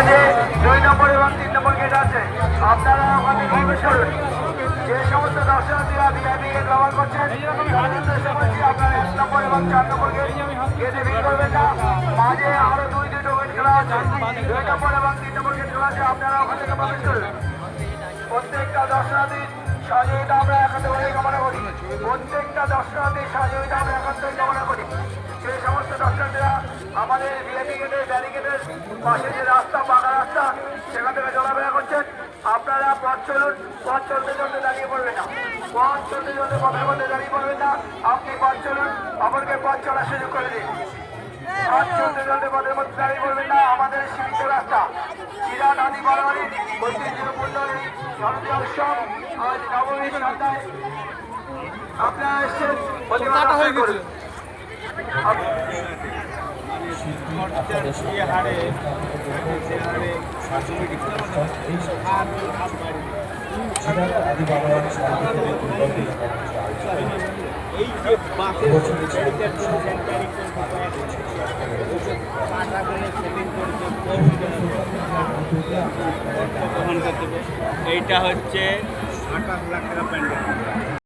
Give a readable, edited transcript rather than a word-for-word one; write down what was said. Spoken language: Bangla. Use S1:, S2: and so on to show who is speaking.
S1: মাঝে 2 নম্বর এবং 3 নম্বর গেট আছে, আপনারা ওখানে প্রবেশ করুন। যে সমস্ত দর্শনার্থীরা ভিআইপি গেট ব্যবহার করছেন তাদের উদ্দেশ্যে বলছি, আপনারা 1 নম্বর এবং 4 নম্বর গেটে ভিড় করবেন না। মাঝে আরো দুটো গেট খোলা আছে, 2 নম্বর এবং 3 নম্বর গেট খোলা আছে, আপনারা ওখান থেকে প্রবেশ করুন। প্রত্যেকটা দর্শনার্থীর সহযোগিতা আমরা একান্তভাবে কামনা করি। প্রত্যেকটা দর্শনার্থীর সহযোগিতা আমরা একান্তই কামনা করি। সেই সমস্ত দর্শনার্থীরা আমাদের ভিআইপি গেটের ব্যারিকেডের পাশে যে রাস্তা, পাকা রাস্তা, সেখান থেকে চলাফেরা করছেন, আপনারা পথ চলুন। পথ চলতে চলতে দাঁড়িয়ে পড়বেন না, পথ চলতে চলতে পথের মধ্যে দাঁড়িয়ে পড়বেন না। আপনি পথ চলুন, অপরকে পথ চলার সুযোগ করে দিন। পথ চলতে চলতে পথের মধ্যে দাঁড়িয়ে পড়বেন না। আমাদের সীমিত রাস্তা, চিরা নদী বরাবরই ঐতিহ্যপূর্ণ এই শারদীয় উৎসব আজ নবমীর সন্ধ্যায় আপনারা এসছেন, প্রতিবাদ করুন।
S2: এই যে বাসের এইটা হচ্ছে 28 লাখ টাকা প্যান্ডেল।